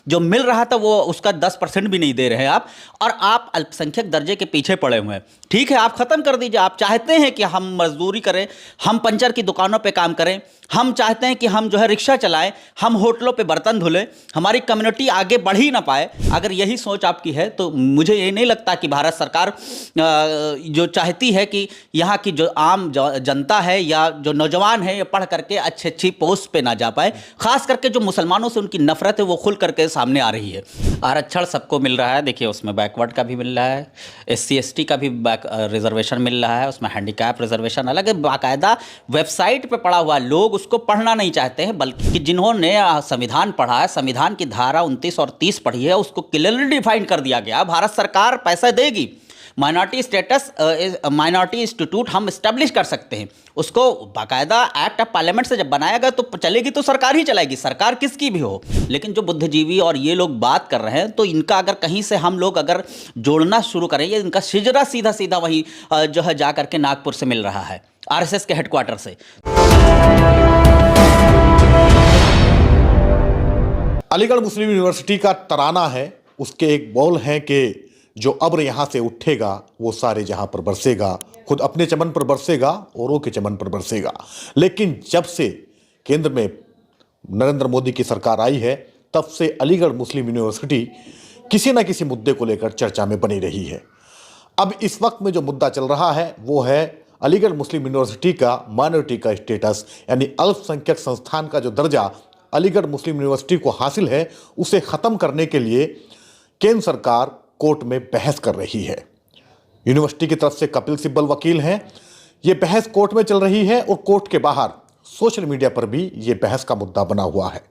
जो मिल रहा था वो उसका 10% भी नहीं दे रहे हैं आप, और आप अल्पसंख्यक दर्जे के पीछे पड़े हुए हैं। ठीक है, आप खत्म कर दीजिए। आप चाहते हैं कि हम मजदूरी करें, हम पंचर की दुकानों पे काम करें, हम चाहते हैं कि हम जो है रिक्शा चलाएं, हम होटलों पे बर्तन धुलें, हमारी कम्युनिटी आगे बढ़ ही ना पाए। अगर यही सोच आपकी है तो मुझे ये नहीं लगता कि भारत सरकार जो चाहती है कि यहाँ की जो आम जनता है या जो नौजवान है ये पढ़ करके अच्छी अच्छी पोस्ट पे ना जा पाए। खास करके जो मुसलमानों से उनकी नफरत है वो खुल करके सामने आ रही है। आरक्षण सबको मिल रहा है, देखिए उसमें बैकवर्ड का भी मिल रहा है, SC ST का भी रिजर्वेशन मिल रहा है, उसमें हैंडीकैप रिजर्वेशन अलग है। बाकायदा वेबसाइट पे पढ़ा हुआ लोग उसको पढ़ना नहीं चाहते हैं, बल्कि जिन्होंने संविधान पढ़ा है, संविधान की धारा 29 और 30 पढ़ी है, उसको क्लियरली डिफाइन कर दिया गया। भारत सरकार पैसा देगी, माइनॉरिटी स्टेटस माइनॉरिटी इंस्टीट्यूट हम इस्टेब्लिश कर सकते हैं, उसको बाकायदा एक्ट ऑफ पार्लियामेंट से जब बनाया गया तो चलेगी तो सरकार ही चलाएगी, सरकार किसकी भी हो। लेकिन जो बुद्धिजीवी और ये लोग बात कर रहे हैं तो इनका अगर कहीं से हम लोग अगर जोड़ना शुरू करें, ये इनका शिजरा सीधा सीधा वही जो है जा करके नागपुर से मिल रहा है, RSS के हेडक्वार्टर से। अलीगढ़ मुस्लिम यूनिवर्सिटी का तराना है, उसके एक बौल हैं कि जो अब्र यहाँ से उठेगा वो सारे जहाँ पर बरसेगा, खुद अपने चमन पर बरसेगा औरों के चमन पर बरसेगा। लेकिन जब से केंद्र में नरेंद्र मोदी की सरकार आई है तब से अलीगढ़ मुस्लिम यूनिवर्सिटी किसी न किसी मुद्दे को लेकर चर्चा में बनी रही है। अब इस वक्त में जो मुद्दा चल रहा है वो है अलीगढ़ मुस्लिम यूनिवर्सिटी का माइनॉरिटी का स्टेटस, यानी अल्पसंख्यक संस्थान का जो दर्जा अलीगढ़ मुस्लिम यूनिवर्सिटी को हासिल है उसे ख़त्म करने के लिए केंद्र सरकार कोर्ट में बहस कर रही है। यूनिवर्सिटी की तरफ से कपिल सिब्बल वकील हैं। ये बहस कोर्ट में चल रही है और कोर्ट के बाहर सोशल मीडिया पर भी ये बहस का मुद्दा बना हुआ है।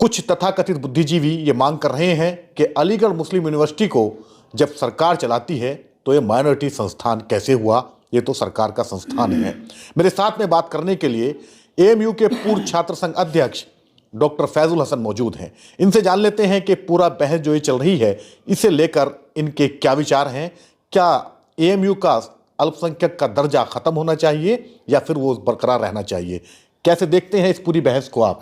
कुछ तथाकथित बुद्धिजीवी ये मांग कर रहे हैं कि अलीगढ़ मुस्लिम यूनिवर्सिटी को जब सरकार चलाती है तो ये माइनॉरिटी संस्थान कैसे हुआ, ये तो सरकार का संस्थान है। मेरे साथ में बात करने के लिए AMU के पूर्व छात्र संघ अध्यक्ष डॉक्टर फैजुल हसन मौजूद हैं। इनसे जान लेते हैं कि पूरा बहस जो ये चल रही है इसे लेकर इनके क्या विचार हैं। क्या AMU का अल्पसंख्यक का दर्जा खत्म होना चाहिए या फिर वो बरकरार रहना चाहिए? कैसे देखते हैं इस पूरी बहस को आप?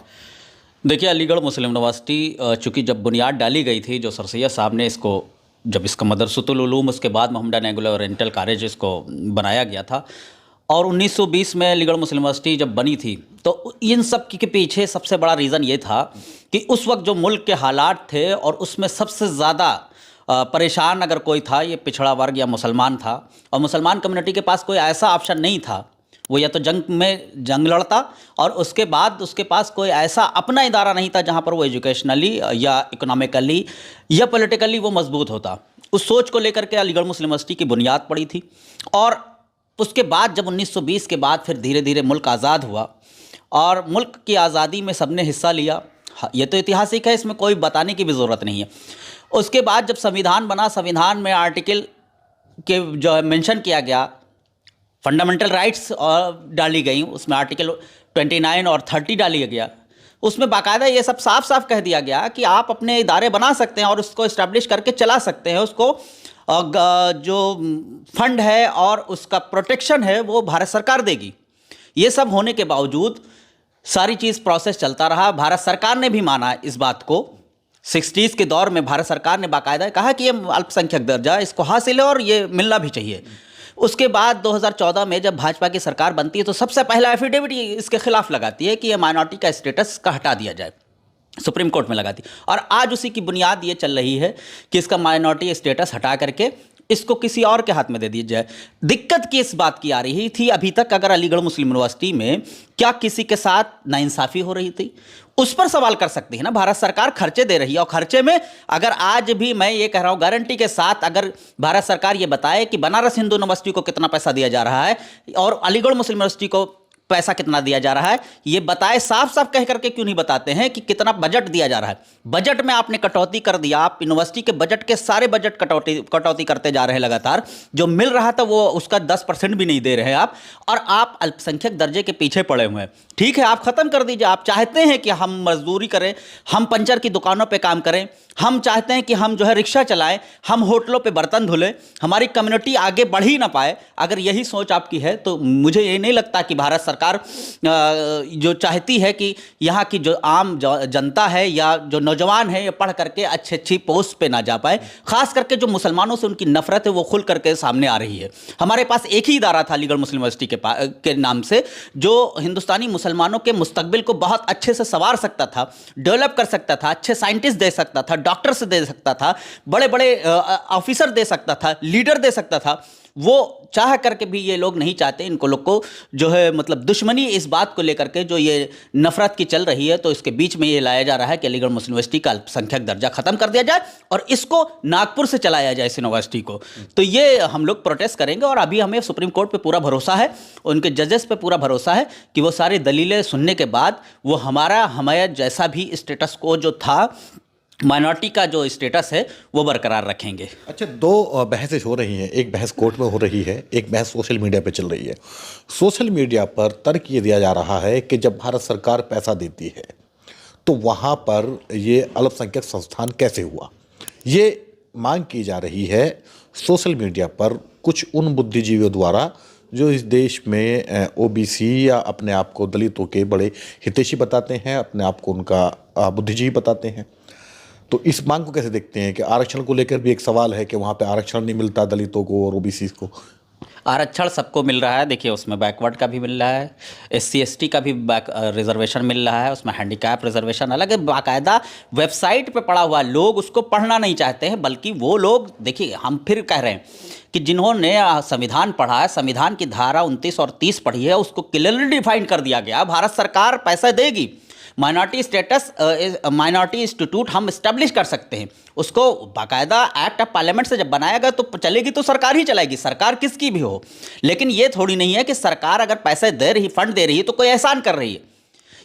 देखिए, अलीगढ़ मुस्लिम यूनिवर्सिटी चूँकि जब बुनियाद डाली गई थी, जो सर सैयद साहब ने इसको, जब इसका मदरसतुल उलूम उसके बाद मोहम्मदन एंग्लो ओरिएंटल कॉलेज इसको बनाया गया था, और 1920 में अलीगढ़ मुस्लिम यूनिवर्सिटी जब बनी थी तो इन सब के पीछे सबसे बड़ा रीज़न ये था कि उस वक्त जो मुल्क के हालात थे और उसमें सबसे ज़्यादा परेशान अगर कोई था ये पिछड़ा वर्ग या मुसलमान था, और मुसलमान कम्युनिटी के पास कोई ऐसा ऑप्शन नहीं था, वो या तो जंग लड़ता और उसके बाद उसके पास कोई ऐसा अपना इदारा नहीं था जहाँ पर वो एजुकेशनली या इकोनॉमिकली या पॉलिटिकली वो मजबूत होता। उस सोच को लेकर के अलीगढ़ मुस्लिम यूनिवर्सिटी की बुनियाद पड़ी थी। और उसके बाद जब 1920 के बाद फिर धीरे धीरे मुल्क आज़ाद हुआ और मुल्क की आज़ादी में सबने हिस्सा लिया, ये तो ऐतिहासिक है, इसमें कोई बताने की भी ज़रूरत नहीं है। उसके बाद जब संविधान बना, संविधान में आर्टिकल के जो है मेंशन किया गया, फंडामेंटल राइट्स डाली गई, उसमें आर्टिकल 29 और 30 डाली गया, उसमें बाकायदा ये सब साफ साफ कह दिया गया कि आप अपने इदारे बना सकते हैं और उसको इस्टेब्लिश करके चला सकते हैं, उसको जो फंड है और उसका प्रोटेक्शन है वो भारत सरकार देगी। ये सब होने के बावजूद सारी चीज़ प्रोसेस चलता रहा। भारत सरकार ने भी माना इस बात को। 60s के दौर में भारत सरकार ने बाकायदा कहा कि ये अल्पसंख्यक दर्जा इसको हासिल है और ये मिलना भी चाहिए। उसके बाद 2014 में जब भाजपा की सरकार बनती है तो सबसे पहला एफिडेविट इसके खिलाफ लगाती है कि ये माइनॉरिटी का स्टेटस का हटा दिया जाए, सुप्रीम कोर्ट में लगाती। और आज उसी की बुनियाद ये चल रही है कि इसका माइनॉरिटी स्टेटस हटा करके इसको किसी और के हाथ में दे दी जाए। दिक्कत किस बात की आ रही थी अभी तक, अगर अलीगढ़ मुस्लिम यूनिवर्सिटी में क्या किसी के साथ नाइंसाफ़ी हो रही थी, उस पर सवाल कर सकती है ना। भारत सरकार खर्चे दे रही है और खर्चे में अगर आज भी मैं ये कह रहा हूँ गारंटी के साथ, अगर भारत सरकार ये बताए कि बनारस हिंदू यूनिवर्सिटी को कितना पैसा दिया जा रहा है और अलीगढ़ मुस्लिम यूनिवर्सिटी को पैसा कितना दिया जा रहा है, ये बताए, साफ साफ कह करके क्यों नहीं बताते हैं कि कितना बजट दिया जा रहा है। बजट में आपने कटौती कर दिया, आप यूनिवर्सिटी के बजट के सारे बजट कटौती करते जा रहे हैं लगातार। जो मिल रहा था वो उसका 10% भी नहीं दे रहे हैं आप, और आप अल्पसंख्यक दर्जे के पीछे पड़े हुए हैं। ठीक है, आप खत्म कर दीजिए। आप चाहते हैं कि हम मजदूरी करें, हम पंचर की दुकानों पर काम करें, हम चाहते हैं कि हम जो है रिक्शा चलाएं, हम होटलों पे बर्तन धुलें, हमारी कम्युनिटी आगे बढ़ ही ना पाए। अगर यही सोच आपकी है तो मुझे ये नहीं लगता कि भारत सरकार सरकार जो चाहती है कि यहाँ की जो आम जनता है या जो नौजवान है ये पढ़ करके अच्छी पोस्ट पे ना जा पाए, खास करके जो मुसलमानों से उनकी नफरत है वो खुल करके सामने आ रही है। हमारे पास एक ही इदारा था अलीगढ़ मुस्लिम यूनिवर्सिटी के नाम से, जो हिंदुस्तानी मुसलमानों के मुस्तकबिल को बहुत अच्छे से संवार सकता था, डेवलप कर सकता था, अच्छे साइंटिस्ट दे सकता था, डॉक्टर्स दे सकता था, बड़े बड़े ऑफिसर दे सकता था, लीडर दे सकता था। वो चाह करके भी ये लोग नहीं चाहते, इनको लोग को जो है मतलब दुश्मनी इस बात को लेकर के जो ये नफरत की चल रही है, तो इसके बीच में ये लाया जा रहा है कि अलीगढ़ मुस्लिम यूनिवर्सिटी का अल्पसंख्यक दर्जा खत्म कर दिया जाए और इसको नागपुर से चलाया जाए इस यूनिवर्सिटी को। तो ये हम लोग प्रोटेस्ट करेंगे और अभी हमें सुप्रीम कोर्ट पे पूरा भरोसा है, उनके जजेस पे पूरा भरोसा है कि वो सारी दलीलें सुनने के बाद वो हमारे जैसा भी स्टेटस को जो था, माइनॉरिटी का जो स्टेटस है वो बरकरार रखेंगे। अच्छा, दो बहसें हो रही हैं, एक बहस कोर्ट में हो रही है, एक बहस सोशल मीडिया पे चल रही है। सोशल मीडिया पर तर्क ये दिया जा रहा है कि जब भारत सरकार पैसा देती है तो वहाँ पर ये अल्पसंख्यक संस्थान कैसे हुआ, ये मांग की जा रही है सोशल मीडिया पर कुछ उन बुद्धिजीवियों द्वारा जो इस देश में ओबीसी या अपने आप को दलितों के बड़े हितैषी बताते हैं, अपने आप को उनका बुद्धिजीवी बताते हैं। तो इस मांग को कैसे देखते हैं कि आरक्षण को लेकर भी एक सवाल है कि वहाँ पे आरक्षण नहीं मिलता दलितों को और ओबीसी को? आरक्षण सबको मिल रहा है, देखिए उसमें बैकवर्ड का भी मिल रहा है, SC ST का भी रिजर्वेशन मिल रहा है, उसमें हैंडीकैप रिजर्वेशन अलग है, बाकायदा वेबसाइट पे पड़ा हुआ। लोग उसको पढ़ना नहीं चाहते हैं, बल्कि वो लोग, देखिए हम फिर कह रहे हैं कि जिन्होंने संविधान पढ़ा है, संविधान की धारा 29 और 30 पढ़ी है, उसको क्लियरली डिफाइन कर दिया गया। भारत सरकार पैसा देगी, माइनॉरिटी स्टेटस माइनॉरिटी इंस्टीट्यूट हम इस्टेब्लिश कर सकते हैं, उसको बाकायदा एक्ट ऑफ पार्लियामेंट से जब बनाया गया तो चलेगी तो सरकार ही चलाएगी, सरकार किसकी भी हो। लेकिन ये थोड़ी नहीं है कि सरकार अगर पैसे दे रही, फंड दे रही है तो कोई एहसान कर रही है।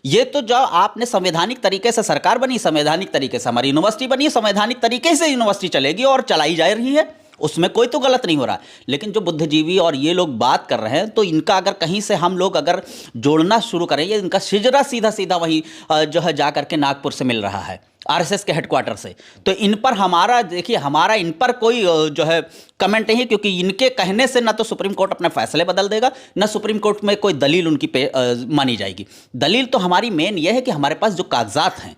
ये तो जो आपने संवैधानिक तरीके से सरकार बनी, संवैधानिक तरीके से हमारी यूनिवर्सिटी बनी, संवैधानिक तरीके से यूनिवर्सिटी चलेगी और चलाई जा रही है, उसमें कोई तो गलत नहीं हो रहा। लेकिन जो बुद्धिजीवी और ये लोग बात कर रहे हैं, तो इनका अगर कहीं से हम लोग अगर जोड़ना शुरू करें, ये इनका शिजरा सीधा सीधा वही जो है जा करके नागपुर से मिल रहा है, RSS के हेडक्वार्टर से। तो इन पर हमारा, देखिए हमारा इन पर कोई जो है कमेंट नहीं है, क्योंकि इनके कहने से ना तो सुप्रीम कोर्ट अपने फैसले बदल देगा, ना सुप्रीम कोर्ट में कोई दलील उनकी मानी जाएगी। दलील तो हमारी मेन ये है कि हमारे पास जो कागजात हैं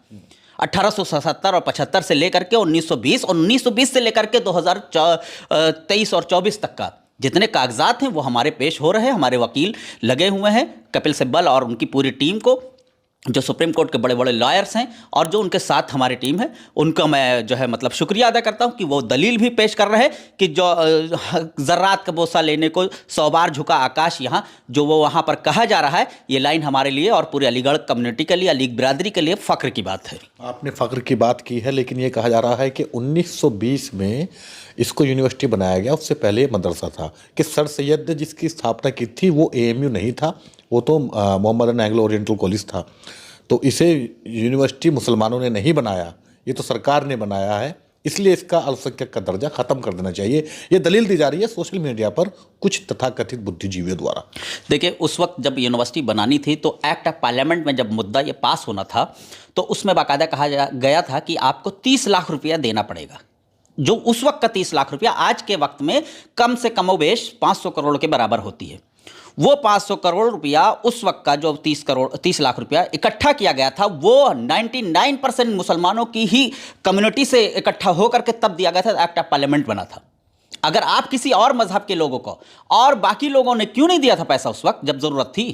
1877 और 75 से लेकर के 1920 और 1920 से लेकर के 2023 और 24 तक का जितने कागजात हैं वो हमारे पेश हो रहे हैं। हमारे वकील लगे हुए हैं, कपिल सिब्बल और उनकी पूरी टीम को, जो सुप्रीम कोर्ट के बड़े बड़े लॉयर्स हैं और जो उनके साथ हमारी टीम है, उनका मैं जो है मतलब शुक्रिया अदा करता हूं कि वो दलील भी पेश कर रहे हैं कि जो ज़र्रात का बोसा लेने को 100 बार झुका आकाश, यहाँ जो वो वहाँ पर कहा जा रहा है, ये लाइन हमारे लिए और पूरे अलीगढ़ कम्युनिटी के लिए, अली बिरादरी के लिए फ़ख्र की बात है। आपने फ़ख्र की बात की है, लेकिन ये कहा जा रहा है कि 1920 में इसको यूनिवर्सिटी बनाया गया, उससे पहले मदरसा था, कि सर सैयद ने जिसकी स्थापना की थी वो AMU नहीं था, वो तो मोहम्मदन एंग्लो ओरिएंटल कॉलेज था। तो इसे यूनिवर्सिटी मुसलमानों ने नहीं बनाया, ये तो सरकार ने बनाया है, इसलिए इसका अल्पसंख्यक का दर्जा खत्म कर देना चाहिए। ये दलील दी जा रही है सोशल मीडिया पर कुछ तथाकथित बुद्धिजीवियों द्वारा। देखिए उस वक्त जब यूनिवर्सिटी बनानी थी तो एक्ट ऑफ पार्लियामेंट में जब मुद्दा ये पास होना था तो उसमें बाकायदा कहा गया था कि आपको 30 लाख रुपया देना पड़ेगा। जो उस वक्त का 30 लाख रुपया आज के वक्त में कम से कमोबेश 500 करोड़ के बराबर होती है। वो 500 करोड़ रुपया उस वक्त का जो 30 लाख रुपया इकट्ठा किया गया था, वो 99% मुसलमानों की ही कम्युनिटी से इकट्ठा होकर के तब दिया गया था, एक्ट ऑफ पार्लियामेंट बना था। अगर आप किसी और मजहब के लोगों को और बाकी लोगों ने क्यों नहीं दिया था पैसा उस वक्त जब जरूरत थी?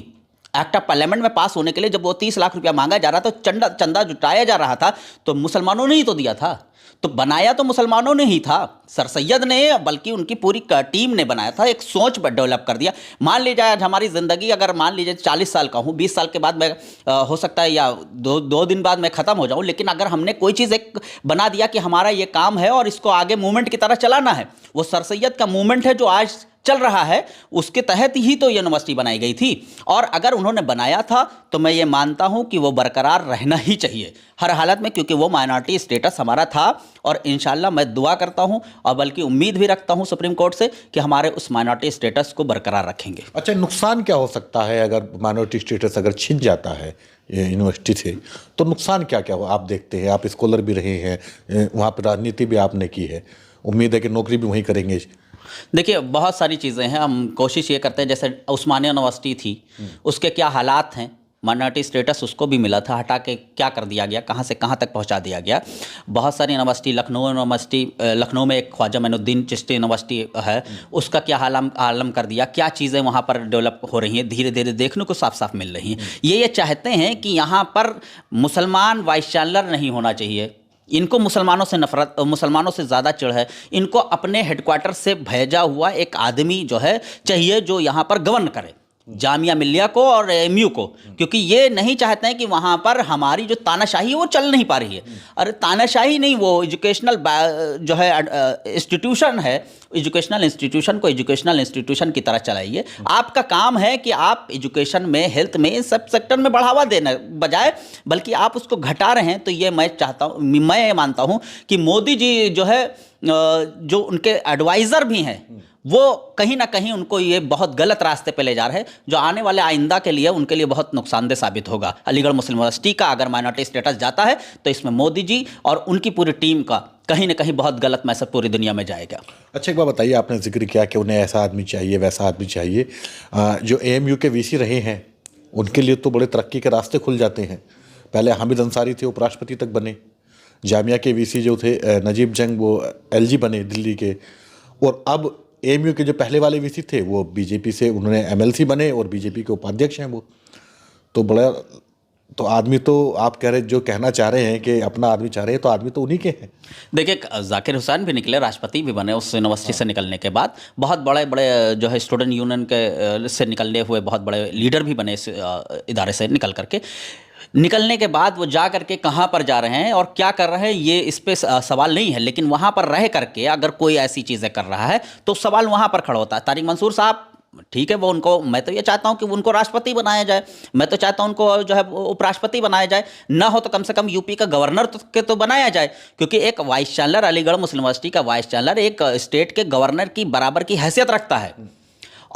एक्ट ऑफ पार्लियामेंट में पास होने के लिए जब वो 30 लाख रुपया मांगा जा रहा था, तो चंदा जुटाया जा रहा था, तो मुसलमानों ने ही तो दिया था। तो बनाया तो मुसलमानों ने ही था, सर सैयद ने, बल्कि उनकी पूरी टीम ने बनाया था, एक सोच डेवलप कर दिया। मान लीजिए आज हमारी ज़िंदगी, अगर मान लीजिए 40 साल का हूँ, 20 साल के बाद मैं हो सकता है या दो दिन बाद मैं ख़त्म हो जाऊँ, लेकिन अगर हमने कोई चीज़ एक बना दिया कि हमारा ये काम है और इसको आगे मूवमेंट की तरह चलाना है, वो सर सैयद का मूवमेंट है जो आज चल रहा है, उसके तहत ही तो यूनिवर्सिटी बनाई गई थी। और अगर उन्होंने बनाया था तो मैं ये मानता हूं कि वो बरकरार रहना ही चाहिए हर हालत में, क्योंकि वो माइनॉरिटी स्टेटस हमारा था। और इंशाल्लाह मैं दुआ करता हूं और बल्कि उम्मीद भी रखता हूं सुप्रीम कोर्ट से कि हमारे उस माइनॉरिटी स्टेटस को बरकरार रखेंगे। अच्छा, नुकसान क्या हो सकता है अगर माइनॉरिटी स्टेटस अगर छिन जाता है यूनिवर्सिटी से, तो नुकसान क्या क्या हो आप देखते हैं? आप स्कॉलर भी रहे हैं, वहाँ पर राजनीति भी आपने की है, उम्मीद है कि नौकरी भी वहीं करेंगे। देखिए बहुत सारी चीज़ें हैं, हम कोशिश ये करते हैं, जैसे उस्मानिया यूनिवर्सिटी थी, उसके क्या हालात हैं, माइनॉरिटी स्टेटस उसको भी मिला था, हटा के क्या कर दिया गया, कहाँ से कहाँ तक पहुँचा दिया गया। बहुत सारी यूनिवर्सिटी, लखनऊ में एक ख्वाजा मोइनुद्दीन चिश्ती यूनिवर्सिटी है, उसका क्या आलम कर दिया, क्या चीज़ें वहाँ पर डेवलप हो रही हैं, धीरे धीरे देखने को साफ साफ मिल रही हैं। ये चाहते हैं कि यहाँ पर मुसलमान वाइस चांसलर नहीं होना चाहिए, इनको मुसलमानों से नफरत, मुसलमानों से ज़्यादा चिढ़ है, इनको अपने हेडक्वार्टर से भेजा हुआ एक आदमी जो है चाहिए, जो यहाँ पर गवर्न करे जामिया मिल्लिया को और एमयू को, क्योंकि ये नहीं चाहते हैं कि वहाँ पर हमारी जो तानाशाही है वो चल नहीं पा रही है। अरे तानाशाही नहीं, वो एजुकेशनल जो है इंस्टीट्यूशन है, एजुकेशनल इंस्टीट्यूशन को एजुकेशनल इंस्टीट्यूशन की तरह चलाइए। आपका काम है कि आप एजुकेशन में, हेल्थ में, इन सब सेक्टर में बढ़ावा देने बजाय बल्कि आप उसको घटा रहे हैं। तो ये मैं चाहता हूँ, मैं मानता हूँ कि मोदी जी जो है, जो उनके एडवाइज़र भी हैं, वो कहीं ना कहीं उनको ये बहुत गलत रास्ते पे ले जा रहे हैं, जो आने वाले आइंदा के लिए उनके लिए बहुत नुकसानदेह साबित होगा। अलीगढ़ मुस्लिम यूनिवर्सिटी का अगर माइनॉरिटी स्टेटस जाता है तो इसमें मोदी जी और उनकी पूरी टीम का कहीं ना कहीं बहुत गलत मैसेज पूरी दुनिया में जाएगा। अच्छा, एक बात बताइए, आपने जिक्र किया कि उन्हें ऐसा आदमी चाहिए, वैसा आदमी चाहिए। जो AMU के VC रहे हैं उनके लिए तो बड़े तरक्की के रास्ते खुल जाते हैं। पहले हामिद अंसारी थे, उपराष्ट्रपति तक बने। जामिया के VC जो थे नजीब जंग, वो LG बने दिल्ली के। और अब AMU के जो पहले वाले VC थे वो BJP से उन्होंने MLC बने और BJP के उपाध्यक्ष हैं वो। तो बड़ा, तो आदमी तो आप कह रहे, जो कहना चाह रहे हैं कि अपना आदमी चाह रहे हैं, तो आदमी तो उन्हीं के हैं। देखिए जाकिर हुसैन भी निकले, राष्ट्रपति भी बने उस यूनिवर्सिटी से निकलने के बाद। बहुत बड़े बड़े जो है स्टूडेंट यूनियन के से निकलने हुए बहुत बड़े लीडर भी बने इस इदारे से निकल करके। निकलने के बाद वो जा करके कहाँ पर जा रहे हैं और क्या कर रहे हैं, ये इस पे सवाल नहीं है, लेकिन वहाँ पर रह करके अगर कोई ऐसी चीज़ें कर रहा है तो सवाल वहाँ पर खड़ा होता है। तारिक मंसूर साहब, ठीक है, वो उनको, मैं तो ये चाहता हूँ कि उनको राष्ट्रपति बनाया जाए, मैं तो चाहता हूँ उनको जो है उपराष्ट्रपति बनाया जाए, ना हो तो कम से कम यूपी का गवर्नर तो बनाया जाए, क्योंकि एक वाइस चांसलर, अलीगढ़ मुस्लिम यूनिवर्सिटी का वाइस चांसलर एक स्टेट के गवर्नर की बराबर की हैसियत रखता है।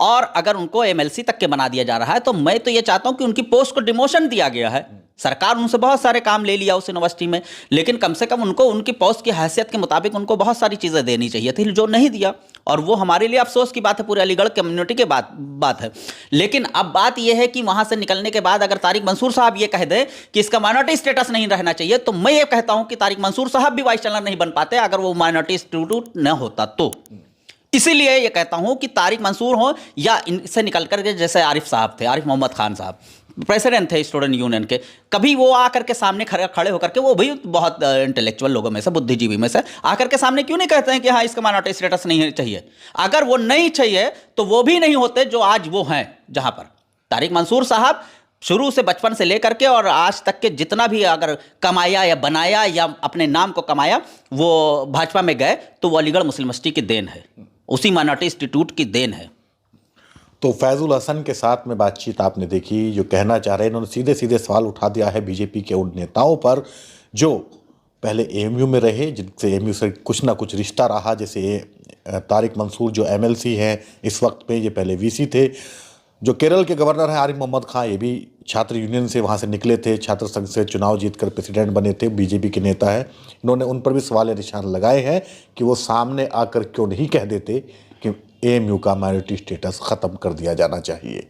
और अगर उनको MLC तक के बना दिया जा रहा है तो मैं तो ये चाहता हूं कि उनकी पोस्ट को डिमोशन दिया गया है। सरकार उनसे बहुत सारे काम ले लिया उस यूनिवर्सिटी में, लेकिन कम से कम उनको उनकी पोस्ट की हैसियत के मुताबिक उनको बहुत सारी चीज़ें देनी चाहिए थी, जो नहीं दिया। और वो हमारे लिए अफसोस की बात है, पूरे अलीगढ़ कम्युनिटी के बात है। लेकिन अब बात यह है कि वहाँ से निकलने के बाद अगर तारिक मंसूर साहब ये कह दें कि इसका माइनॉरिटी स्टेटस नहीं रहना चाहिए, तो मैं ये कहता हूँ कि तारिक मंसूर साहब भी वाइस चांसलर नहीं बन पाते अगर वो माइनॉरिटी इंस्टीट्यूट न होता तो। इसीलिए ये कहता हूं कि तारिक मंसूर हो या इनसे निकल करके, जैसे आरिफ साहब थे, आरिफ मोहम्मद खान साहब प्रेसिडेंट थे स्टूडेंट यूनियन के, कभी वो आकर के सामने खड़े होकर के, वो भी बहुत इंटेलेक्चुअल लोगों में से, बुद्धिजीवी में से, आकर के सामने क्यों नहीं कहते हैं कि हाँ इसका माइनॉरिटी स्टेटस नहीं चाहिए। अगर वो नहीं चाहिए तो वो भी नहीं होते जो आज वो हैं। जहां पर तारिक मंसूर साहब शुरू से, बचपन से लेकर के और आज तक के जितना भी अगर कमाया या बनाया या अपने नाम को कमाया, वो भाजपा में गए तो वो अलीगढ़ मुस्लिम यूनिवर्सिटी की देन है, उसी माइनॉरिटी इंस्टीट्यूट की देन है। तो फैजुल हसन के साथ में बातचीत आपने देखी, जो कहना चाह रहे हैं, इन्होंने सीधे सीधे सवाल उठा दिया है बीजेपी के उन नेताओं पर जो पहले AMU में रहे, जिनसे AMU से कुछ ना कुछ रिश्ता रहा। जैसे तारिक मंसूर जो MLC हैं इस वक्त पे, ये पहले VC थे। जो केरल के गवर्नर हैं आरिफ मोहम्मद खान, ये भी छात्र यूनियन से वहाँ से निकले थे, छात्र संघ से चुनाव जीतकर प्रेसिडेंट बने थे, BJP के नेता हैं। इन्होंने उन पर भी सवाल निशान लगाए हैं कि वो सामने आकर क्यों नहीं कह देते कि AMU का माइनॉरिटी स्टेटस ख़त्म कर दिया जाना चाहिए।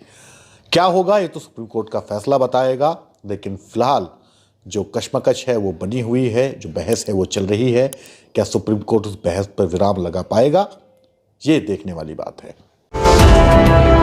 क्या होगा ये तो सुप्रीम कोर्ट का फैसला बताएगा, लेकिन फ़िलहाल जो कशमकश है वो बनी हुई है, जो बहस है वो चल रही है। क्या सुप्रीम कोर्ट उस बहस पर विराम लगा पाएगा, ये देखने वाली बात है।